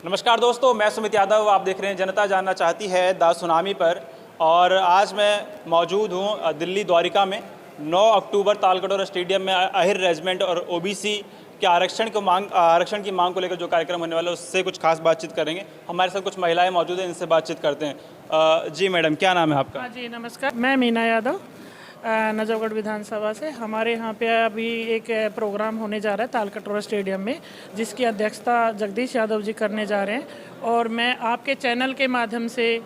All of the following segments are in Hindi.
नमस्कार दोस्तों, मैं सुमित यादव। आप देख रहे हैं जनता जानना चाहती है द सुनामी पर। और आज मैं मौजूद हूँ दिल्ली द्वारिका में। 9 अक्टूबर तालकटोरा स्टेडियम में अहिर रेजिमेंट और ओबीसी के आरक्षण की मांग को लेकर जो कार्यक्रम होने वाला है उससे कुछ खास बातचीत करेंगे। हमारे साथ कुछ महिलाएं मौजूद हैं, इनसे बातचीत करते हैं। जी मैडम, क्या नाम है आपका? जी नमस्कार, मैं मीना यादव नजफगढ़ विधानसभा से। हमारे यहाँ पे अभी एक प्रोग्राम होने जा रहा है तालकटोरा स्टेडियम में, जिसकी अध्यक्षता जगदीश यादव जी करने जा रहे हैं। और मैं आपके चैनल के माध्यम से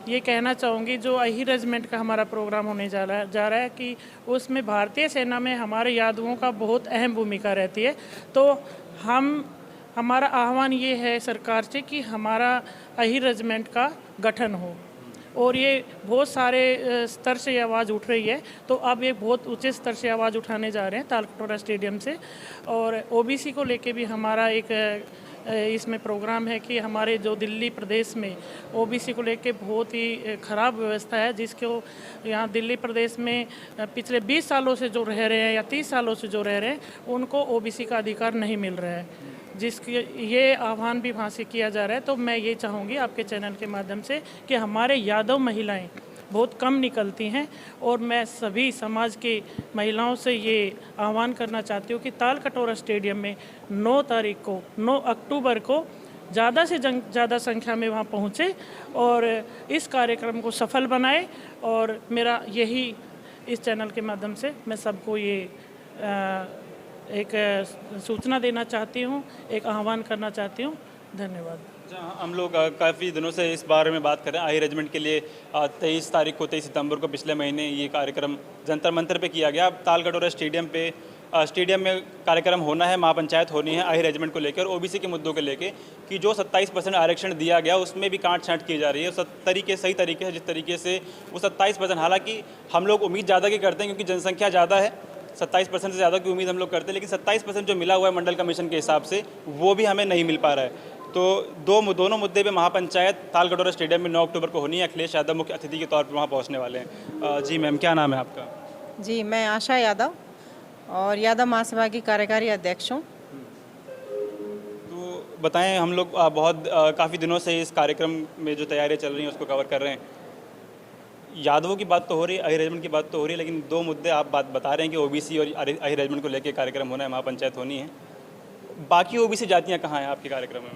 ये कहना चाहूँगी, जो अहिर रेजिमेंट का हमारा प्रोग्राम होने जा रहा है कि उसमें भारतीय सेना में हमारे यादवों का बहुत अहम भूमिका रहती है। तो हमारा आह्वान ये है सरकार से कि हमारा अहिर रेजिमेंट का गठन हो। और ये बहुत सारे स्तर से आवाज़ उठ रही है, तो अब ये बहुत ऊंचे स्तर से आवाज़ उठाने जा रहे हैं तालकटोरा स्टेडियम से। और ओबीसी को लेके भी हमारा एक इसमें प्रोग्राम है कि हमारे जो दिल्ली प्रदेश में ओबीसी को लेके बहुत ही ख़राब व्यवस्था है, जिसको यहाँ दिल्ली प्रदेश में पिछले 20 सालों से जो रह रहे हैं या 30 सालों से जो रह रहे हैं, उनको ओबीसी का अधिकार नहीं मिल रहा है, जिसके ये आह्वान भी वहाँ से किया जा रहा है। तो मैं ये चाहूँगी आपके चैनल के माध्यम से कि हमारे यादव महिलाएं बहुत कम निकलती हैं, और मैं सभी समाज की महिलाओं से ये आह्वान करना चाहती हूँ कि तालकटोरा स्टेडियम में 9 अक्टूबर को ज़्यादा से ज़्यादा संख्या में वहाँ पहुँचे और इस कार्यक्रम को सफल बनाए। और मेरा यही इस चैनल के माध्यम से मैं सबको ये एक सूचना देना चाहती हूँ, एक आह्वान करना चाहती हूँ। धन्यवाद। हम लोग काफ़ी दिनों से इस बारे में बात कर रहे हैं। अहिर रेजिमेंट के लिए 23 सितंबर को पिछले महीने ये कार्यक्रम जंतर मंतर पे किया गया। तालकटोरा स्टेडियम में कार्यक्रम होना है, महापंचायत होनी है अहिर रेजिमेंट को लेकर, ओबीसी के मुद्दों को लेकर कि जो 27% आरक्षण दिया गया उसमें भी काट छाँट की जा रही है। सही तरीके से जिस तरीके से वो 27%, हालांकि हम लोग उम्मीद ज़्यादा की करते हैं क्योंकि जनसंख्या ज़्यादा है, 27% से ज़्यादा की उम्मीद हम लोग करते हैं, लेकिन 27% जो मिला हुआ है मंडल कमीशन के हिसाब से वो भी हमें नहीं मिल पा रहा है। तो दोनों मुद्दे पे महापंचायत तालकटोरा स्टेडियम में 9 अक्टूबर को होनी है। अखिलेश यादव मुख्य अतिथि के तौर पर वहाँ पहुँचने वाले हैं। जी मैम, क्या नाम है आपका? जी, मैं आशा यादव और यादव महासभा की कार्यकारी अध्यक्ष हूँ। तो बताएं, हम लोग काफ़ी दिनों से इस कार्यक्रम में जो तैयारियाँ चल रही हैं उसको कवर कर रहे हैं। यादवों की बात तो हो रही है, अहिर रेजिमेंट की बात तो हो रही है, लेकिन 2 मुद्दे आप बता रहे हैं कि ओबीसी और अहिर रेजिमेंट को लेकर कार्यक्रम होना है, महापंचायत होनी है। बाकी ओबीसी जातियाँ कहाँ हैं आपके कार्यक्रम में?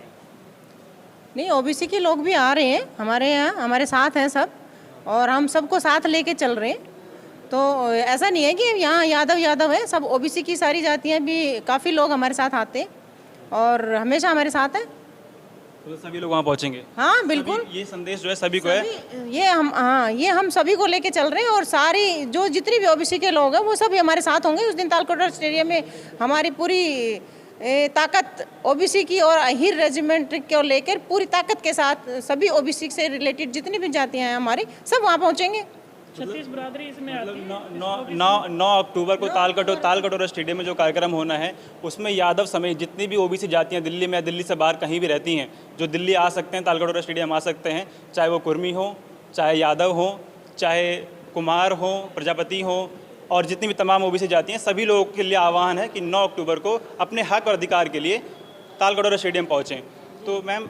नहीं, ओबीसी के लोग भी आ रहे हैं हमारे यहाँ, हमारे साथ हैं सब, और हम सबको साथ लेके चल रहे हैं। तो ऐसा नहीं है कि यहाँ यादव है, सब ओबीसी की सारी जातियाँ भी, काफ़ी लोग हमारे साथ आते हैं और हमेशा हमारे साथ हैं। तो सभी लोग वहाँ पहुँचेंगे? हाँ बिल्कुल, ये संदेश जो है सभी को है। ये हम सभी को लेके चल रहे हैं, और सारी जो जितनी भी ओबीसी के लोग हैं वो सभी हमारे साथ होंगे उस दिन तालकटोरा स्टेडियम में। हमारी पूरी ताकत ओबीसी की और अहिर रेजिमेंट को लेकर पूरी ताकत के साथ सभी ओबीसी से रिलेटेड जितनी भी जातियाँ हैं हमारी, सब वहाँ पहुँचेंगे। 36 बिरादरी इसमें आती है। 9 अक्टूबर को तालकटोरा स्टेडियम में जो कार्यक्रम होना है उसमें यादव समेत जितनी भी ओबीसी जातियां दिल्ली में या दिल्ली से बाहर कहीं भी रहती हैं, जो दिल्ली आ सकते हैं, तालकटोरा स्टेडियम आ सकते हैं, चाहे वो कुर्मी हो, चाहे यादव हो, चाहे कुमार हो, प्रजापति हो, और जितनी भी तमाम ओबीसी जातियाँ, सभी लोगों के लिए आह्वान है कि 9 अक्टूबर को अपने हक और अधिकार के लिए तालकटोरा स्टेडियम पहुँचें। तो मैम,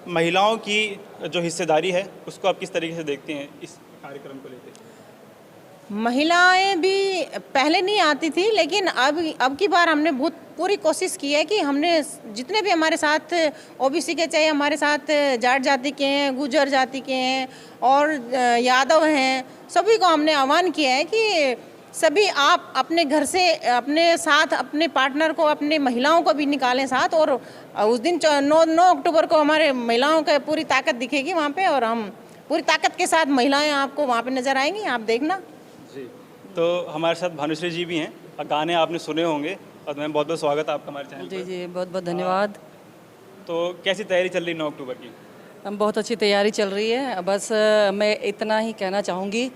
महिलाओं की जो हिस्सेदारी है उसको आप किस तरीके से देखते हैं इस कार्यक्रम को लेकर? महिलाएं भी पहले नहीं आती थी, लेकिन अब की बार हमने बहुत पूरी कोशिश की है कि हमने जितने भी हमारे साथ ओबीसी के, चाहे हमारे साथ जाट जाति के हैं, गुर्जर जाति के हैं और यादव हैं, सभी को हमने आह्वान किया है कि सभी आप अपने घर से अपने साथ अपने पार्टनर को, अपने महिलाओं को भी निकालें साथ। और उस दिन 9 अक्टूबर को हमारे महिलाओं का पूरी ताकत दिखेगी वहाँ पे, और हम पूरी ताकत के साथ महिलाएं आपको वहाँ पे नज़र आएंगी, आप देखना। जी, तो हमारे साथ भानुश्री जी भी हैं, गाने आपने सुने होंगे, और मैम बहुत बहुत स्वागत है आपका हमारे चैनल पर। जी, बहुत बहुत धन्यवाद। तो कैसी तैयारी चल रही 9 अक्टूबर की? बहुत अच्छी तैयारी चल रही है। बस मैं इतना ही कहना चाहूँगी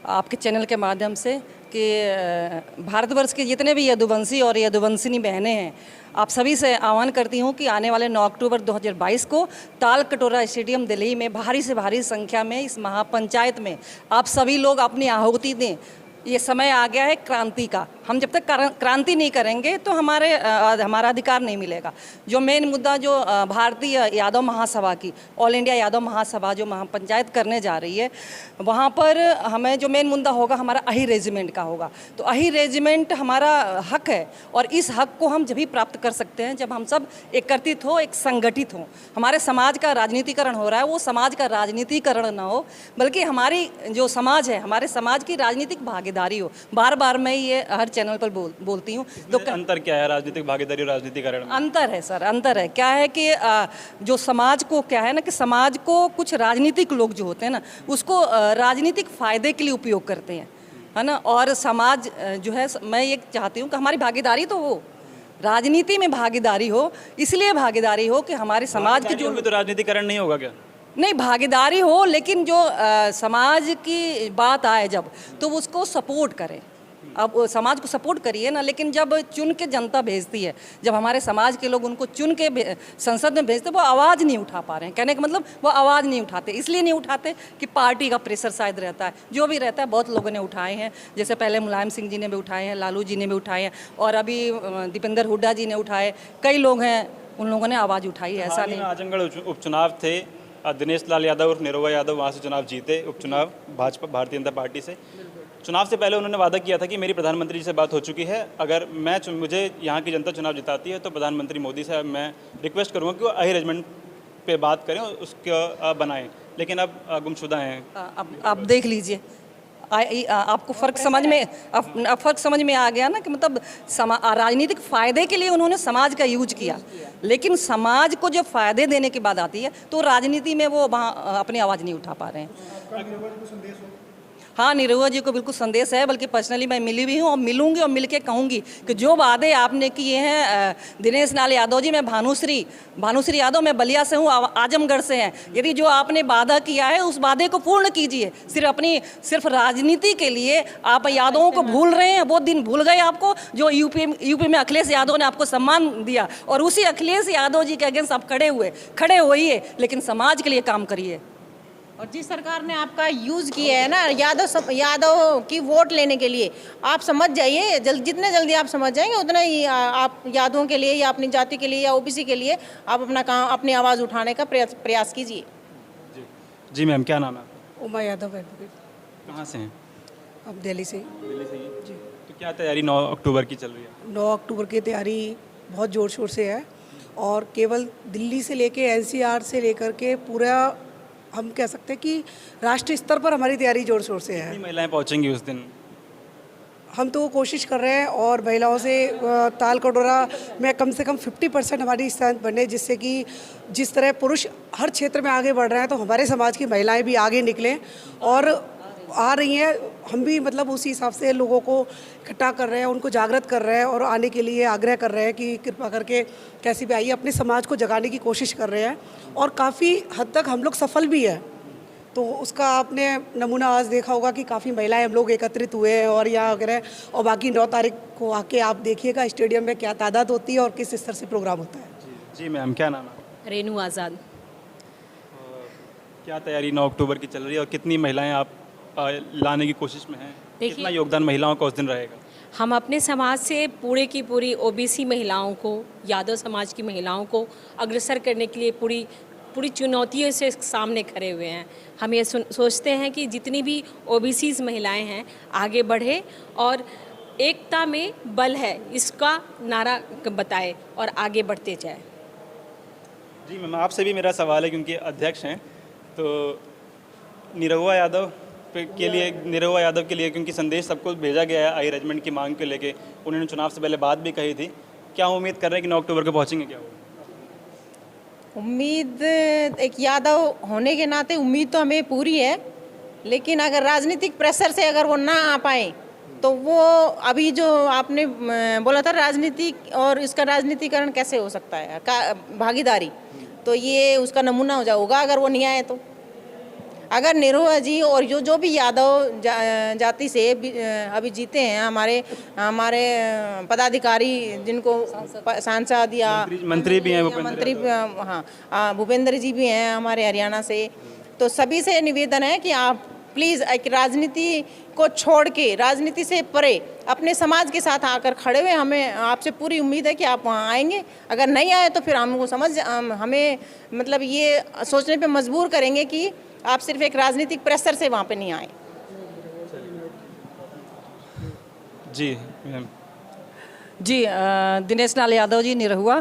आपके चैनल के माध्यम से कि भारतवर्ष के जितने भी यदुवंशी और यदुवंशिनी बहनें हैं, आप सभी से आह्वान करती हूँ कि आने वाले 9 अक्टूबर 2022 को तालकटोरा स्टेडियम दिल्ली में भारी से भारी संख्या में इस महापंचायत में आप सभी लोग अपनी आहुति दें। ये समय आ गया है क्रांति का। हम जब तक क्रांति नहीं करेंगे तो हमारा अधिकार नहीं मिलेगा। जो मेन मुद्दा जो भारतीय यादव महासभा की, ऑल इंडिया यादव महासभा जो महापंचायत करने जा रही है, वहाँ पर हमें जो मेन मुद्दा होगा हमारा अही रेजिमेंट का होगा। तो अही रेजिमेंट हमारा हक है और इस हक को हम जब भी प्राप्त कर सकते हैं जब हम सब एकत्रित हो, एक संगठित हो। हमारे समाज का राजनीतिकरण हो रहा है, वो समाज का राजनीतिकरण ना हो बल्कि हमारी जो समाज है, हमारे समाज की राजनीतिक भागीदारी हो। बार बार मैं ये हर चैनल पर बोलती हूँ। तो अंतर क्या है राजनीतिक भागीदारी और राजनीतिकरण में? अंतर है सर, अंतर है। क्या है कि जो समाज को क्या है ना कि समाज को कुछ राजनीतिक लोग जो होते हैं ना उसको राजनीतिक फ़ायदे के लिए उपयोग करते हैं, है ना। और समाज जो है, मैं ये चाहती हूँ कि हमारी भागीदारी तो हो, राजनीति में भागीदारी हो। इसलिए भागीदारी हो कि हमारे समाज की जो तो राजनीतिकरण नहीं होगा क्या? नहीं, भागीदारी हो लेकिन जो समाज की बात आए जब तो उसको सपोर्ट करें। अब समाज को सपोर्ट करिए ना, लेकिन जब चुन के जनता भेजती है, जब हमारे समाज के लोग उनको चुन के संसद में भेजते, वो आवाज़ नहीं उठा पा रहे हैं। कहने का मतलब वो आवाज़ नहीं उठाते। इसलिए नहीं उठाते कि पार्टी का प्रेशर शायद रहता है, जो भी रहता है। बहुत लोगों ने उठाए हैं, जैसे पहले मुलायम सिंह जी ने भी उठाए हैं, लालू जी ने भी उठाए हैं और अभी दीपेंद्र हुड्डा जी ने उठाए। कई लोग हैं, उन लोगों ने आवाज़ उठाई है। ऐसा नहीं। आजमगढ़ उपचुनाव थे, दिनेश लाल यादव और निरहुआ यादव वहाँ से चुनाव जीते, उपचुनाव भाजपा भारतीय जनता पार्टी से। चुनाव से पहले उन्होंने वादा किया था कि मेरी प्रधानमंत्री जी से बात हो चुकी है, अगर मुझे यहाँ की जनता चुनाव जिताती है तो प्रधानमंत्री मोदी से मैं रिक्वेस्ट करूँगा कि वो अही रेजिमेंट पे बात करें और उसको बनाएं, लेकिन अब गुमशुदा हैं। अब देख लीजिए, आपको फ़र्क समझ में अब फ़र्क समझ में आ गया ना कि मतलब राजनीतिक फ़ायदे के लिए उन्होंने समाज का यूज किया, लेकिन समाज को जब फ़ायदे देने की बात आती है तो राजनीति में वो वहाँ अपनी आवाज़ नहीं उठा पा रहे हैं। हाँ, निरहुआ जी को बिल्कुल संदेश है, बल्कि पर्सनली मैं मिली भी हूँ और मिलूंगी और मिल के कहूँगी कि जो वादे आपने किए हैं दिनेश लाल यादव जी, मैं भानुश्री यादव, मैं बलिया से हूँ, आजमगढ़ से हैं। यदि जो आपने वादा किया है उस वादे को पूर्ण कीजिए। सिर्फ राजनीति के लिए आप यादवों को भूल रहे हैं। वो दिन भूल गए आपको जो यूपी में अखिलेश यादव ने आपको सम्मान दिया, और उसी अखिलेश यादव जी के अगेंस्ट आप खड़े होइए, लेकिन समाज के लिए काम करिए। और जिस सरकार ने आपका यूज़ किया है ना यादव की वोट लेने के लिए, आप समझ जाइए, जितने जल्दी आप समझ जाएंगे उतना ही आप यादवों के लिए या अपनी जाति के लिए या ओबीसी के लिए आप अपनी आवाज़ उठाने का प्रयास कीजिए। जी मैम, क्या नाम है? उमा यादव है। कहाँ से हैं? अब दिल्ली से। दिल्ली से जी। तो क्या तैयारी 9 अक्टूबर की चल रही है? 9 अक्टूबर की तैयारी बहुत ज़ोर शोर से है, और केवल दिल्ली से लेके एनसीआर से लेकर के पूरा हम कह सकते हैं कि राष्ट्रीय स्तर पर हमारी तैयारी जोर शोर से है। कितनी महिलाएं पहुंचेंगी उस दिन? हम तो कोशिश कर रहे हैं और महिलाओं से ताल कटोरा में कम से कम 50% हमारी स्ट्रेंथ बने, जिससे कि जिस तरह पुरुष हर क्षेत्र में आगे बढ़ रहे हैं तो हमारे समाज की महिलाएं भी आगे निकलें और आ रही हैं। हम भी मतलब उसी हिसाब से लोगों को इकट्ठा कर रहे हैं, उनको जागृत कर रहे हैं और आने के लिए आग्रह कर रहे हैं कि कृपा करके कैसे भी आइए, अपने समाज को जगाने की कोशिश कर रहे हैं और काफ़ी हद तक हम लोग सफल भी हैं। तो उसका आपने नमूना आज देखा होगा कि काफ़ी महिलाएं हम लोग एकत्रित हुए हैं और यहाँ वगैरह, और बाकी 9 तारीख को आके आप देखिएगा स्टेडियम में क्या तादाद होती है और किस स्तर से प्रोग्राम होता है। जी मैम, क्या नाम है? रेनू आज़ाद। क्या तैयारी 9 अक्टूबर की चल रही है और कितनी महिलाएं आप लाने की कोशिश में हैं? कितना योगदान महिलाओं का उस दिन रहेगा? हम अपने समाज से पूरे की पूरी ओबीसी महिलाओं को, यादव समाज की महिलाओं को अग्रसर करने के लिए पूरी चुनौतियों से सामने खड़े हुए हैं। हम ये सोचते हैं कि जितनी भी ओबीसीज महिलाएं हैं आगे बढ़े और एकता में बल है इसका नारा बताए और आगे बढ़ते जाए। जी मैम, आपसे भी मेरा सवाल है क्योंकि अध्यक्ष हैं, तो निरहुआ यादव के लिए क्योंकि संदेश सबको भेजा गया है अही रेजिमेंट की मांग को लेके, उन्होंने चुनाव से पहले बात भी कही थी। क्या उम्मीद कर रहे हैं कि 9 अक्टूबर को पहुंचेंगे? क्या उम्मीद, एक यादव होने के नाते उम्मीद तो हमें पूरी है, लेकिन अगर राजनीतिक प्रेशर से अगर वो ना आ पाए तो वो अभी जो आपने बोला था राजनीति और इसका राजनीतिकरण कैसे हो सकता है भागीदारी, तो ये उसका नमूना हो जाएगा अगर वो नहीं आए तो। अगर निरहुआ जी और जो भी यादव जाति से अभी जीते हैं हमारे पदाधिकारी, जिनको सांसद या मंत्री भी हैं, हाँ भूपेंद्र जी भी हैं हमारे हरियाणा से, तो सभी से निवेदन है कि आप प्लीज़ एक राजनीति को छोड़ के, राजनीति से परे अपने समाज के साथ आकर खड़े हुए, हमें आपसे पूरी उम्मीद है कि आप वहाँ आएंगे। अगर नहीं आए तो फिर हमको हमें मतलब ये सोचने पे मजबूर करेंगे कि आप सिर्फ एक राजनीतिक प्रेशर से वहाँ पे नहीं आए। जी मैम। जी दिनेश लाल यादव जी, निरहुआ।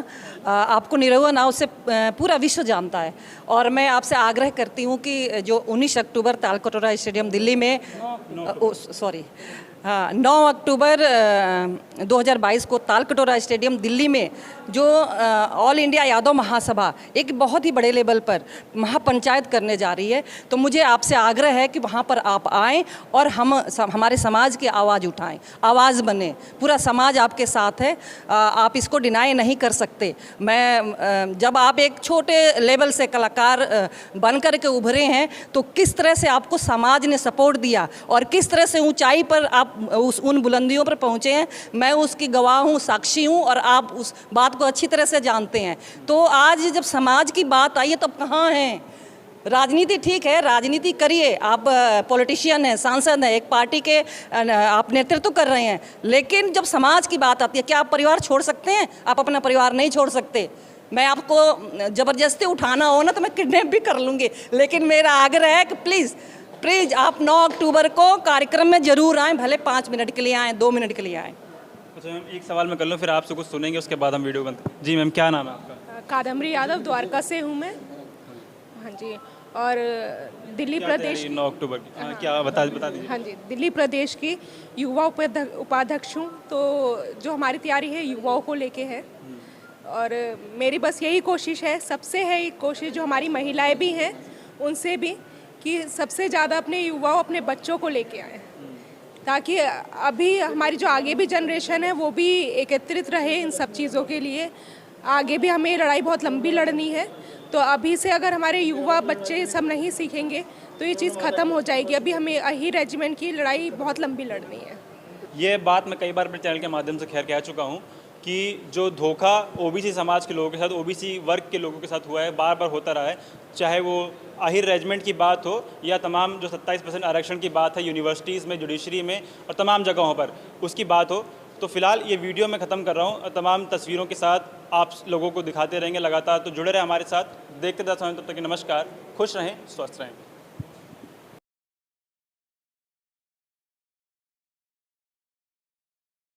आपको निरहुआ नाव से पूरा विश्व जानता है और मैं आपसे आग्रह करती हूँ कि जो 19 अक्टूबर तालकटोरा स्टेडियम दिल्ली में, सॉरी हाँ 9 अक्टूबर 2022 को तालकटोरा स्टेडियम दिल्ली में जो ऑल इंडिया यादव महासभा एक बहुत ही बड़े लेवल पर महापंचायत करने जा रही है, तो मुझे आपसे आग्रह है कि वहाँ पर आप आएँ और हमारे समाज की आवाज़ उठाएं, आवाज़ बने। पूरा समाज आपके साथ है, आप इसको डिनाई नहीं कर सकते। मैं जब आप एक छोटे लेवल से कलाकार बन कर के उभरे हैं तो किस तरह से आपको समाज ने सपोर्ट दिया और किस तरह से ऊंचाई पर आप उन बुलंदियों पर पहुंचे हैं, मैं उसकी गवाह हूं, साक्षी हूं और आप उस बात को अच्छी तरह से जानते हैं। तो आज जब समाज की बात आई है तो कहाँ हैं? राजनीति ठीक है, राजनीति करिए, आप पॉलिटिशियन हैं, सांसद हैं, एक पार्टी के आप नेतृत्व कर रहे हैं, लेकिन जब समाज की बात आती है क्या आप परिवार छोड़ सकते हैं? आप अपना परिवार नहीं छोड़ सकते। मैं आपको ज़बरदस्ती उठाना हो ना तो मैं किडनैप भी कर लूँगी, लेकिन मेरा आग्रह है कि प्लीज़ आप 9 अक्टूबर को कार्यक्रम में ज़रूर आएँ, भले 5 मिनट के लिए आएँ, 2 मिनट के लिए आएँ। अच्छा मैम, एक सवाल मैं कर लूँ फिर आपसे कुछ सुनेंगे, उसके बाद हम वीडियो बंद। जी मैम, क्या नाम है आपका? कादम्बरी यादव, द्वारका से हूँ मैं। हाँ जी, और दिल्ली प्रदेश 9 अक्टूबर की क्या बता दीजिए। हाँ जी, दिल्ली प्रदेश की युवा उपाध्यक्ष हूँ, तो जो हमारी तैयारी है युवाओं को लेके है और मेरी बस यही कोशिश है, सबसे है एक कोशिश जो हमारी महिलाएं भी हैं उनसे भी, कि सबसे ज़्यादा अपने युवाओं, अपने बच्चों को लेके आए, ताकि अभी हमारी जो आगे भी जनरेशन है वो भी एकत्रित रहे इन सब चीज़ों के लिए। आगे भी हमें लड़ाई बहुत लंबी लड़नी है, तो अभी से अगर हमारे युवा बच्चे सब नहीं सीखेंगे तो ये चीज़ ख़त्म हो जाएगी। अभी हमें अही रेजिमेंट की लड़ाई बहुत लंबी लड़नी है। ये बात मैं कई बार अपने चैनल के माध्यम से खैर कह चुका हूँ कि जो धोखा ओबीसी समाज के लोगों के साथ, ओबीसी वर्ग के लोगों के साथ हुआ है, बार बार होता रहा है, चाहे वो आहिर रेजिमेंट की बात हो या तमाम जो 27% आरक्षण की बात है यूनिवर्सिटीज़ में, जुडिशरी में और तमाम जगहों पर उसकी बात हो। तो फिलहाल ये वीडियो मैं ख़त्म कर रहा हूँ, तमाम तस्वीरों के साथ आप लोगों को दिखाते रहेंगे लगातार, तो जुड़े रहें हमारे साथ, देखते रहते हैं। तब तक नमस्कार, खुश रहें, स्वस्थ रहें।